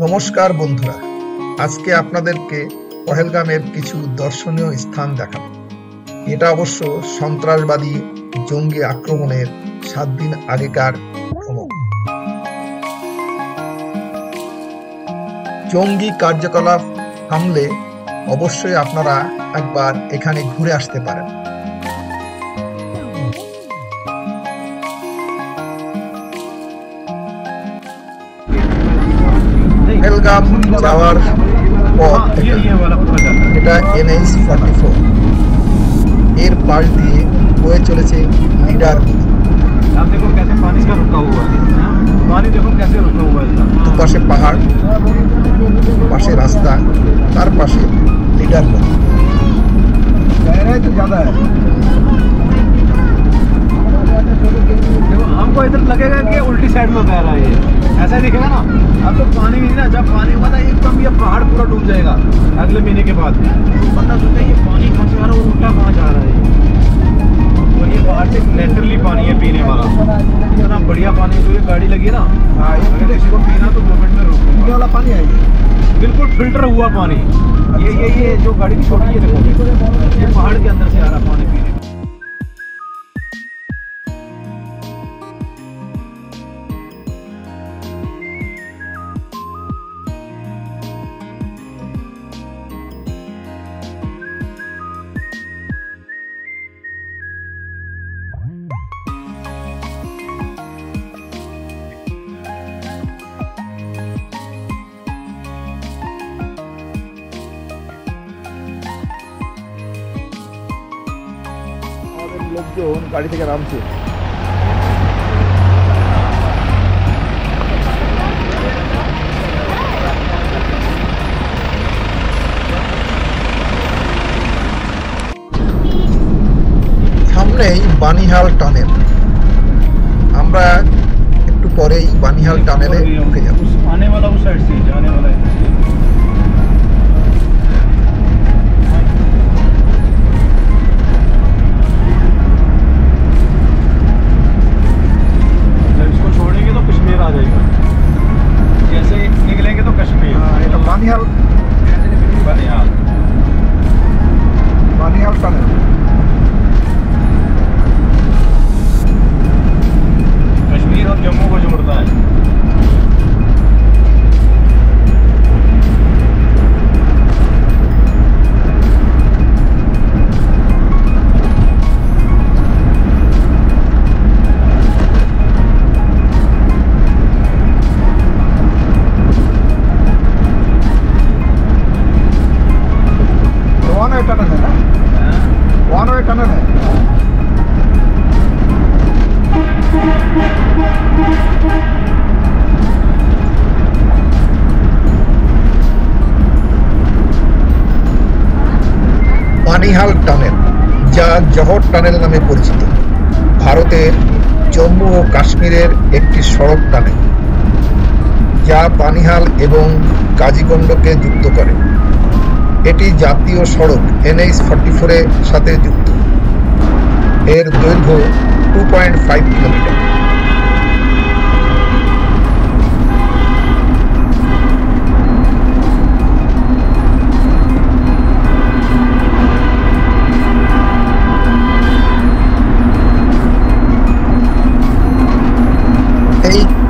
নমস্কার বন্ধুরা, আজকে আপনাদেরকে পহেলগামের কিছু দর্শনীয় স্থান দেখাবো। এটা অবশ্য সন্ত্রাসবাদী জঙ্গি আক্রমণের 7 দিন আগেকার ভ্রমণ। জঙ্গি কার্যকলাপ থামলে অবশ্যই আপনারা একবার এখানে ঘুরে আসতে পারেন। পহেলগাম যাওয়ার পথ এটা NH-44, এর পাশ দিয়ে বয়ে চলেছে লিডার নদী। দুপাশে পাহাড়, পাশে রাস্তা, তার পাশে লিডার নদী। हमको इधर लगेगा कि उल्टी साइड में बह रहा है, ये ऐसा दिखेगा ना। अब तो पानी नहीं ना, जब पानी हुआ था एकदम ये पहाड़ पूरा डूब जाएगा अगले महीने के बाद। तो पता चलता है ये पानी कहाँ से आ रहा है और उल्टा कहाँ जा रहा है। और ये बाहर से नेचुरली पानी है पीने वाला, इतना बढ़िया पानी। तो ये गाड़ी लगी है ना, अगर किसी को पीना तो गवर्नमेंट में रोकने वाला पानी आएगा, बिल्कुल फिल्टर हुआ पानी। ये जो गाड़ी की छोटी है देखो, ये पहाड़ के अंदर से आ रहा पानी पीने। লোকজন গাড়ি থেকে নামছে। সামনেই বানিহাল টানেল। আমরা একটু পরেই বানিহাল টানেলে ঢুকে যাব। आने वाला उस साइड से जाने वाला है। বানিহাল টানেল कश्मीर और जम्मू को जोड़ता है। বানিহাল টানেল, যা জহর টানেল নামে পরিচিত, ভারতের জম্মু ও কাশ্মীরের একটি সড়ক টানেল যা বানিহাল এবং কাজিগন্ডকে যুক্ত করে। এটি জাতীয় সড়ক NH-44 এর সাথে যুক্ত। এর দৈর্ঘ্য 2.5 কিলোমিটার।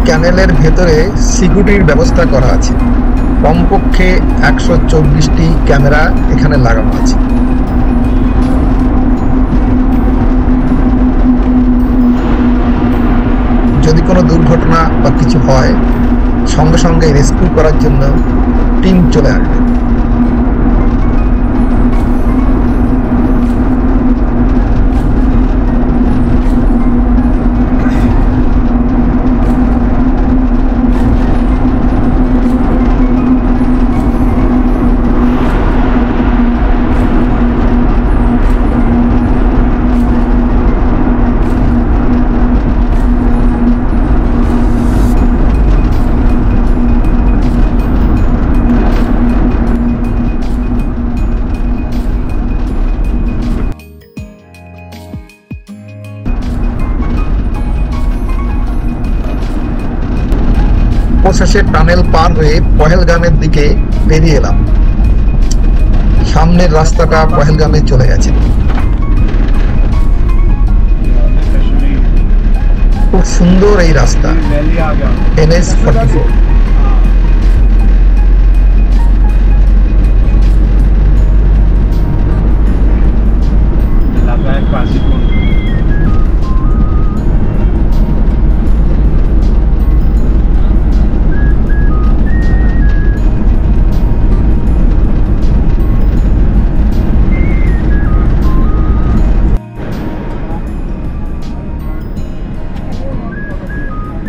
ক্যানেলের ভেতরে সিকিউরিটির ব্যবস্থা করা আছে। কমপক্ষে 124টি ক্যামেরা এখানে লাগানো আছে। যদি কোনো দুর্ঘটনা বা কিছু হয়, সঙ্গে সঙ্গে রেস্কিউ করার জন্য টিম চলে আসবে। অবশেষে টানেল পার হয়ে পহেলগামের দিকে বেরিয়ে এলাম। সামনের রাস্তাটা পহেলগামে চলে গেছে। খুব সুন্দর এই রাস্তা, NH-44।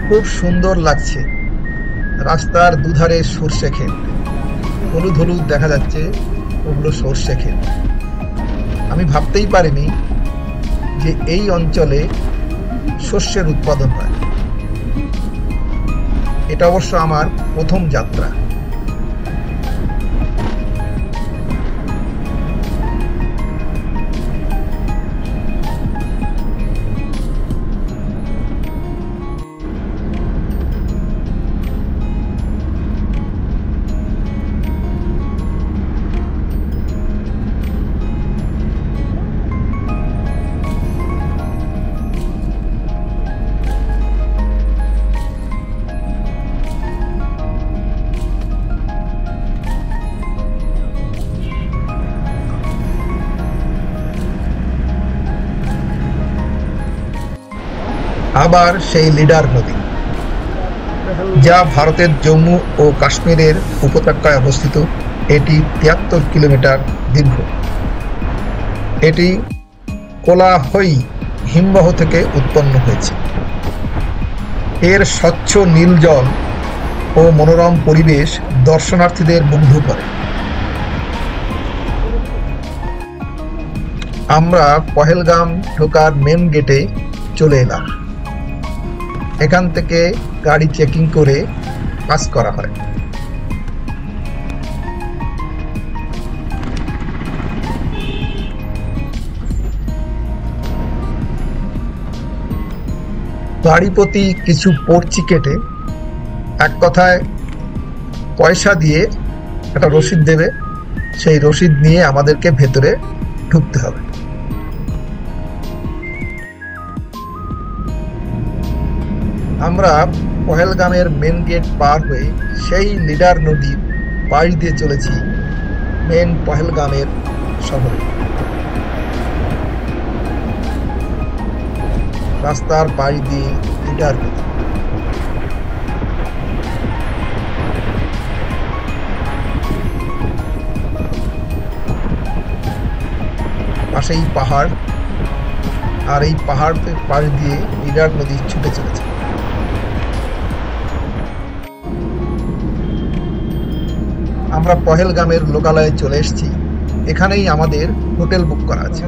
খুব সুন্দর লাগছে। রাস্তার দুধারে সর্ষে ক্ষেত, হলুদ হলুদ দেখা যাচ্ছে, ওগুলো সর্ষে ক্ষেত। আমি ভাবতেই পারিনি যে এই অঞ্চলে শস্যের উৎপাদন হয়। এটা অবশ্য আমার প্রথম যাত্রা। আবার সেই লিডার নদী, যা ভারতের জম্মু ও কাশ্মীরের উপত্যকায় অবস্থিত। এটি 73 কিলোমিটার দীর্ঘ। এটি কোলাহই হিমবাহ থেকে উৎপন্ন হয়েছে। এর স্বচ্ছ নীল জল ও মনোরম পরিবেশ দর্শনার্থীদের মুগ্ধ করে। আমরা পহেলগাম ঢোকার মেন গেটে চলে এলাম। এখান থেকে গাড়ি চেকিং করে পাস করা হয়। গাড়ি প্রতি কিছু পর্চি কেটে, এক কথায় পয়সা দিয়ে একটা রসিদ দেবে। সেই রসিদ নিয়ে আমাদেরকে ভেতরে ঢুকতে হবে। আমরা পহেলগামের মেন গেট পার হয়ে সেই লিডার নদীর পাশ দিয়ে চলেছি মেন পহেলগামের শহরে। রাস্তার পাশ দিয়ে লিডার নদী, পাশেই পাহাড়, আর এই পাহাড়ের পাশ দিয়ে লিডার নদী ছুটে চলেছে। আমরা পহেলগামের লোকালয়ে চলে এসেছি। এখানেই আমাদের হোটেল বুক করা আছে।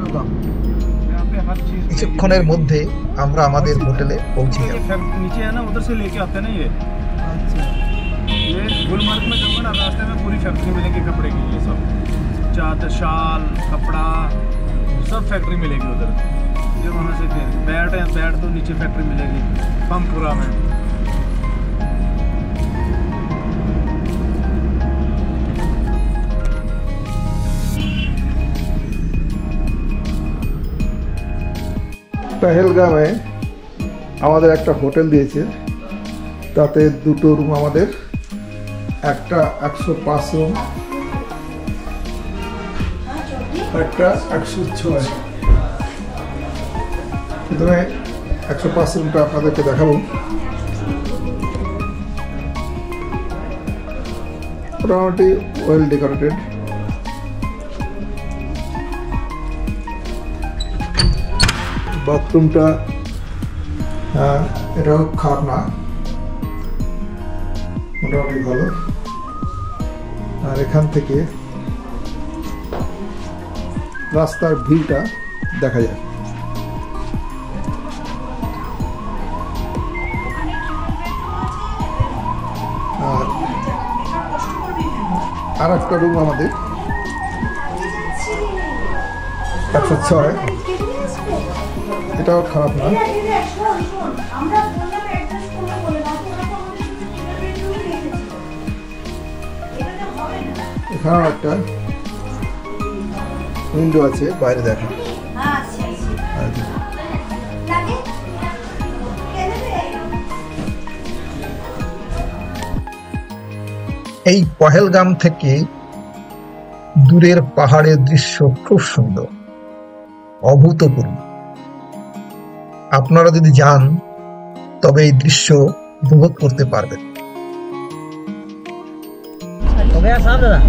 কিছুক্ষণের মধ্যে আমরা আমাদের হোটেলে পৌঁছে যাব। नीचे है ना, उधर से लेके आते हैं ना ये गुलमर्ग में जाऊंगा ना, रास्ते में पूरी फैक्ट्री मिलेगी कपड़े की। ये सब चादर, शाल, कपड़ा, सब फैक्ट्री मिलेगी उधर। ये वहाँ से फिर बैट है, बैट तो नीचे फैक्ट्री मिलेगी पंपुरा में। পহেলগামে আমাদের একটা হোটেল দিয়েছে, তাতে দুটো রুম আমাদের, একটা 105 রুম, একটা 106। প্রথমে 105 রুমটা আপনাদেরকে দেখাবো। মোটামুটি ওয়েল ডেকোরেটেড। বাথরুমটা এটাও খারাপ না, মোটামুটি ভালো। আর এখান থেকে রাস্তার ভিউটা দেখা যায়। আর একটা রুম আমাদের 106, এটাও খারাপ না। এখানেও একটা উইন্ডো আছে, বাইরে দেখা। এই পহেলগাম থেকে দূরের পাহাড়ের দৃশ্য খুব সুন্দর, অভূতপূর্ব। আপনারা যদি যান তবে এই দৃশ্য উপভোগ করতে পারবেন। हो गया साफ दादा?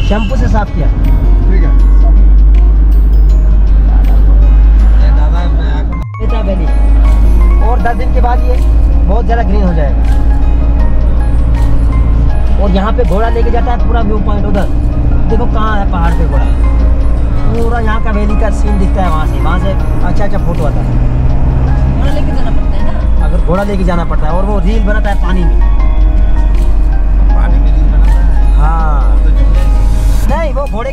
शैम्पू से साफ किया? ठीक है। बेटा वैली और 10 दिन के बाद ये बहुत ज़्यादा ग्रीन हो जाएगा। और यहाँ पे घोड़ा लेके जाता है पूरा व्यू पॉइंट उधर। देखो कहाँ है पहाड़ पे घोड़ा, पूरा यहाँ का वैली का सीन दिखता है। वहाँ से अच्छा फोटो आता है। घोड़ा लेके जाना पड़ता है ना? अगर घोड़ा लेके जाना पड़ता है, और वो रील बनाता है पानी में। हाँ नहीं, वो घोड़े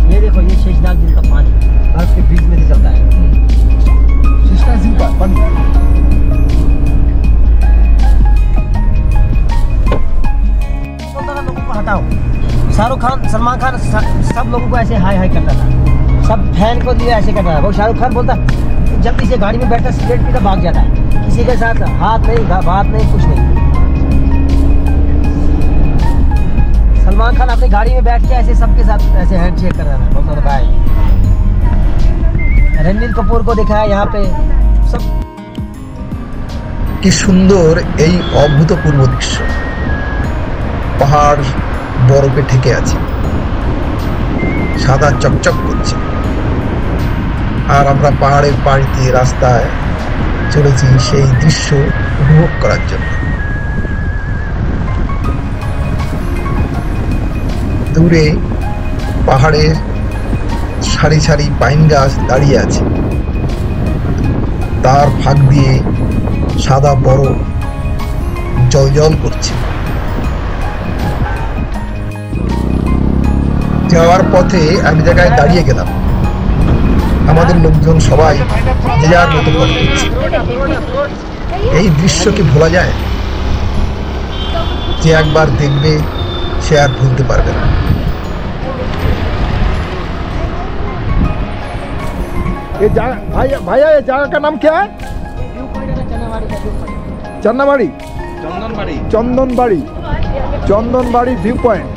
ये देखो, ये शेषनाग झील का पानी बर्फ के बीच में निकलता है। शेषनाग झील का पानी लोगों को हटाओ। शाहरुख खान, सलमान खान सब लोगों को ऐसे हाय हाय करता था, सब फैन को लिए ऐसे करता था। वो शाहरुख खान बोलता जल्दी से गाड़ी में बैठा, सिगरेट पीता, भाग जाता है। किसी के साथ हाथ नहीं, बात नहीं, कुछ नहीं। सलमान खान अपनी गाड़ी में बैठ के ऐसे सबके साथ ऐसे हैंड शेक कर रहा था, बोलता था भाई। रणबीर कपूर को देखा है यहाँ पे सब। কি সুন্দর এই অভূতপূর্ব দৃশ্য। পাহাড় বরফে ঢেকে আছে, সাদা চকচক করছে, আর আমরা পাহাড়ের পাড়ি দিয়ে রাস্তায় চলেছি সেই দৃশ্য উপভোগ করার জন্য। দূরে পাহাড়ের সারি সারি পাইন গাছ দাঁড়িয়ে আছে, তার ফাঁক দিয়ে সাদা বরফ জল করছে। যাওয়ার পথে আমি জায়গায় দাঁড়িয়ে গেলাম, আমাদের লোকজন সবাই যে যার মতো করে করছে। এই দৃশ্য কি ভোলা যায়? যে একবার দেখবে সে আর ভুলতে পারবে না। भैया ये जगह का नाम क्या है? चन्नाबाड़ी, चंदनबाड़ी व्यू पॉइंट।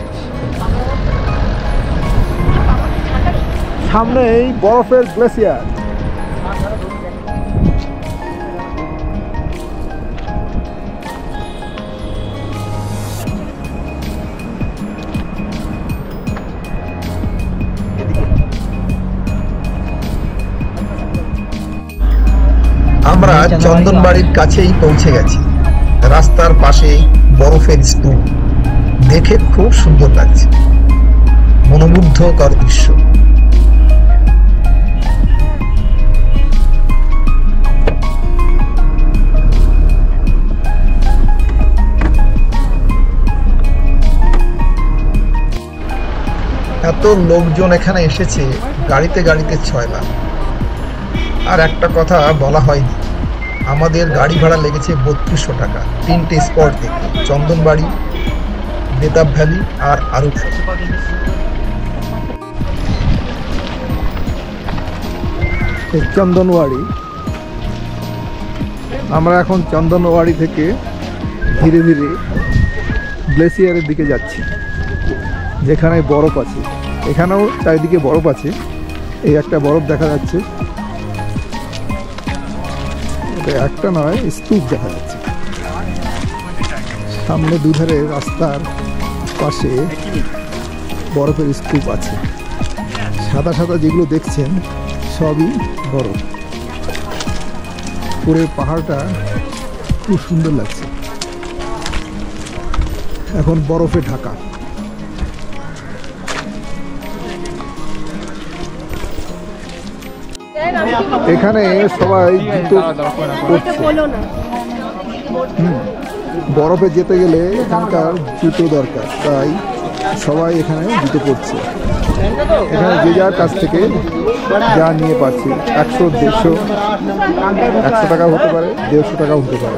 सामने ही बरफेर ग्लेशियर। আমরা চন্দনবাড়ির কাছেই পৌঁছে গেছি। রাস্তার পাশে বরফের স্তূপ, দেখে খুব সুন্দর লাগছে, মনোমুগ্ধকর দৃশ্য। এত লোকজন এখানে এসেছে, গাড়িতে গাড়িতে 6 লাখ। আর একটা কথা বলা হয়নি, আমাদের গাড়ি ভাড়া লেগেছে 3200 টাকা, 3টে স্পট দেখতে, চন্দনবাড়ি, বেতাব ভ্যালি আর আরো। চন্দনবাড়ি, আমরা এখন চন্দনবাড়ি থেকে ধীরে ধীরে গ্লেসিয়ারের দিকে যাচ্ছি, যেখানে বরফ আছে। এখানেও চারিদিকে বরফ আছে, এই একটা বরফ দেখা যাচ্ছে, একটা নয় স্তূপ দেখা যাচ্ছে। সামনে দুধারে রাস্তার পাশে বরফের স্তূপ আছে। সাদা সাদা যেগুলো দেখছেন সবই বরফ। পুরো পাহাড়টা খুব সুন্দর লাগছে, এখন বরফে ঢাকা। এখানে সবাই জুতো পরছে। বরফে যেতে গেলে এখানকার জুতো দরকার, তাই সবাই এখানে জুতো পড়ছে। এখানে যে যার কাছ থেকে যা নিয়ে পাচ্ছে, 100, 150, 100 টাকা হতে পারে, 150 টাকাও হতে পারে।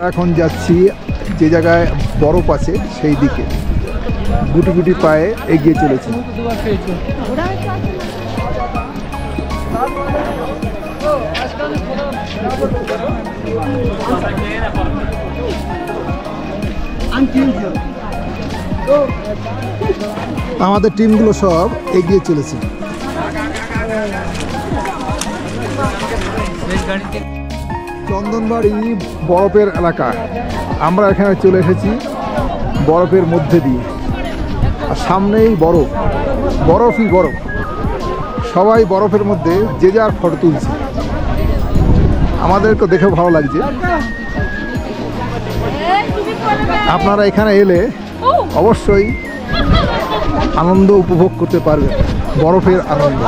এখন যাচ্ছি যে জায়গায় বরফ আছে সেই দিকে, গুটি গুটি পায়ে এগিয়ে চলেছি। আমাদের টিমগুলো সব এগিয়ে চলেছে। চন্দনবাড়ি বরফের এলাকা, আমরা এখানে চলে এসেছি বরফের মধ্যে দিয়ে, আর সামনেই বরফ, বরফই বরফ। সবাই বরফের মধ্যে যে যার ফটো তুলছে, আমাদেরকে দেখে ভালো লাগছে। আপনারা এখানে এলে অবশ্যই আনন্দ উপভোগ করতে পারবেন, বরফের আনন্দ।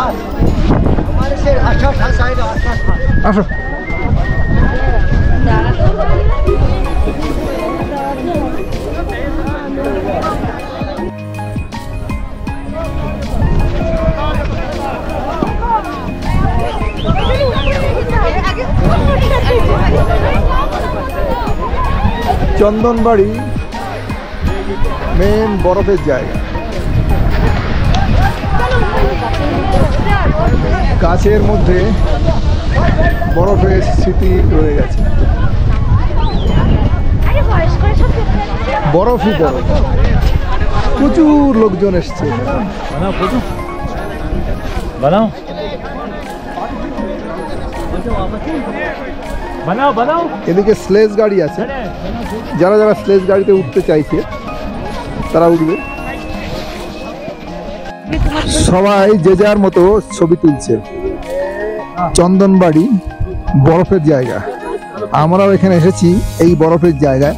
আসো। চন্দনবাড়ি মেন বরফের জায়গা, গাছের মধ্যে বরফের স্মৃতি রয়ে গেছে। বরফই বরফ, প্রচুর লোকজন এসছে। এদিকে স্লেজ গাড়ি আছে, যারা যারা স্লেজ গাড়িতে উঠতে চাইছে তারা উঠবে। সবাই যে যার মতো ছবি তুলছে। চন্দনবাড়ি বরফের জায়গা, আমরাও এখানে এসেছি এই বরফের জায়গায়।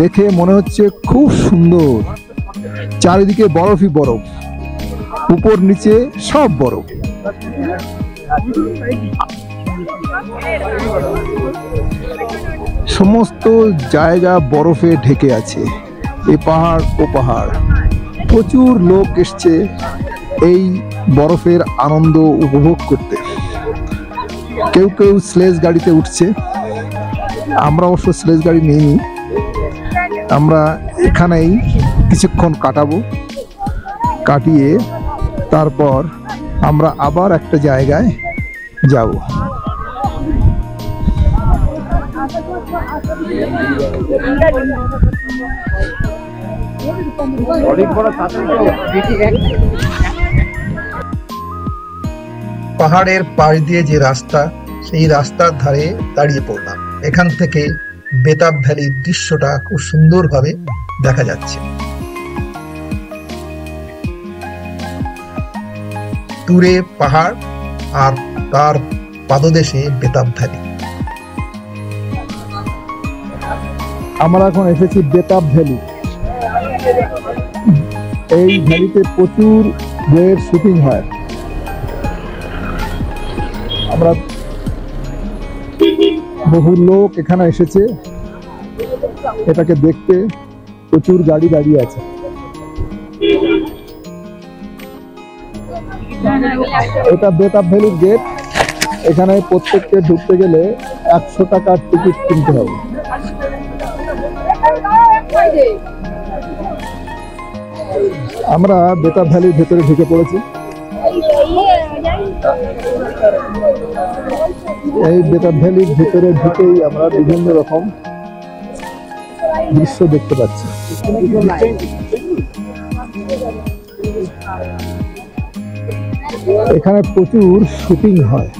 দেখে মনে হচ্ছে খুব সুন্দর, চারিদিকে বরফই বরফ, উপর নিচে সব বরফ। সমস্ত জায়গা বরফে ঢেকে আছে, এ পাহাড় ও পাহাড়। প্রচুর লোক এসছে এই বরফের আনন্দ উপভোগ করতে। কেউ কেউ স্লেজ গাড়িতে উঠছে, আমরা অবশ্য স্লেজ গাড়ি নিইনি। আমরা এখানেই কিছুক্ষণ কাটাবো, কাটিয়ে তারপর আমরা আবার একটা জায়গায় যাব। পাহাড়ের পাশ দিয়ে যে রাস্তা, সেই রাস্তার ধারে দাঁড়িয়ে পড়লাম। এখান থেকে বেতাব ভ্যালির দৃশ্যটা খুব সুন্দরভাবে দেখা যাচ্ছে। দূরে পাহাড় আর তার পাদদেশে বেতাব ভ্যালি। আমরা এখন এসেছি বেতাব ভ্যালি। এই ভ্যালিতে প্রচুর বইয়ের শুটিং হয়। আমরা বহু লোক এখানে এসেছে এটাকে দেখতে, প্রচুর গাড়ি দাঁড়িয়ে আছে। এটা বেতাব ভ্যালির গেট। এখানে প্রত্যেককে ঢুকতে গেলে 100 টাকার টিকিট কিনতে হবে। আমরা বেতাব ভ্যালির ভেতরে ঢুকে পড়েছি। এই বেতাব ভ্যালির ভেতরে ঢুকেই আমরা বিভিন্ন রকম দৃশ্য দেখতে পাচ্ছি। এখানে প্রচুর শুটিং হয়।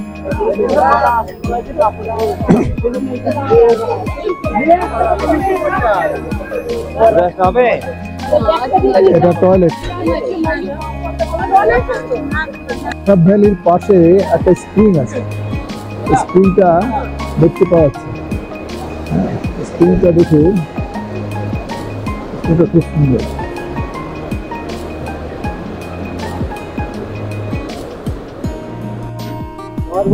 এটা টয়লেট। বেতাব ভ্যালির পাশে একটা স্প্রিং আছে, স্প্রিংটা দেখতে পাওয়া যাচ্ছে। স্প্রিংটা দেখে এটা খুব সুন্দর।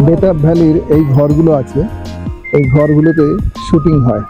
বেতাব ভ্যালির এই ঘরগুলো আছে, এই ঘরগুলোতে শুটিং হয়।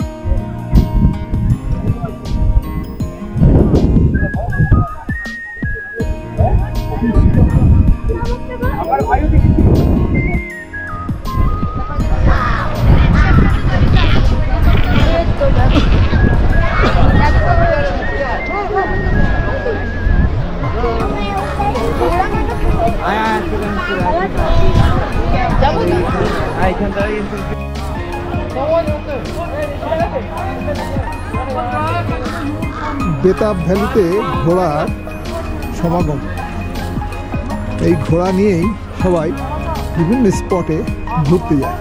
বেতাব ভ্যালিতে ঘোড়ার সমাগম। এই ঘোড়া নিয়েই সবাই বিভিন্ন স্পটে ঘুরতে যায়।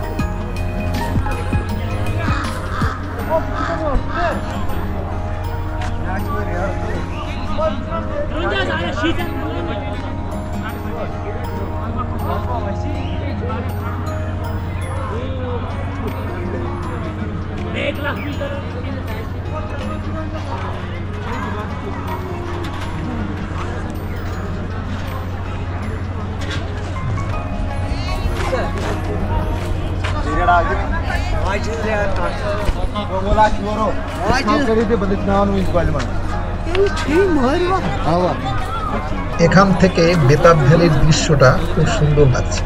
এখান থেকে বেতাব ভ্যালির দৃশ্যটা খুব সুন্দর লাগছে।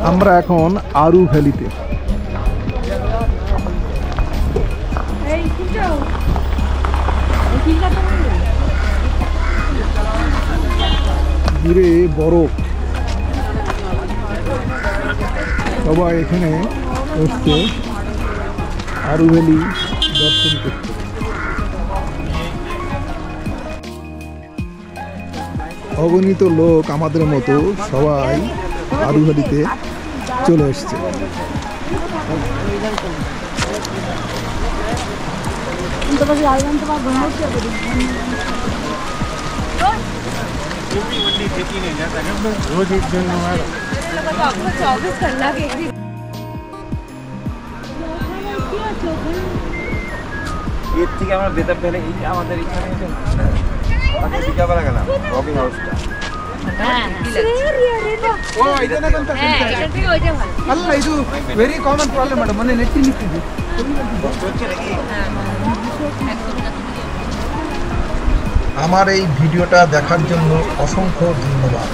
আমরা এখন আরু ভ্যালিতে। দূরে বরফ, সবাই এখানে এসছে আরু ভ্যালি দর্শন করতে। অগণিত লোক আমাদের মতো সবাই আরু ভ্যালিতে চলে এসছে। এর থেকে আমরা বেতাব ভ্যালি আমাদের এখানে গেলাম রকিং হাউসটা। ವೆರಿ ಕಾಮನ್ ಪ್ರಾಬ್ಲಮ್ ಮೇಡಮ್, ಮೊನ್ನೆ ನೆಟ್ಟಿ ನಿಂತಿದ್ದು। আমার এই ভিডিওটা দেখার জন্য অসংখ্য ধন্যবাদ।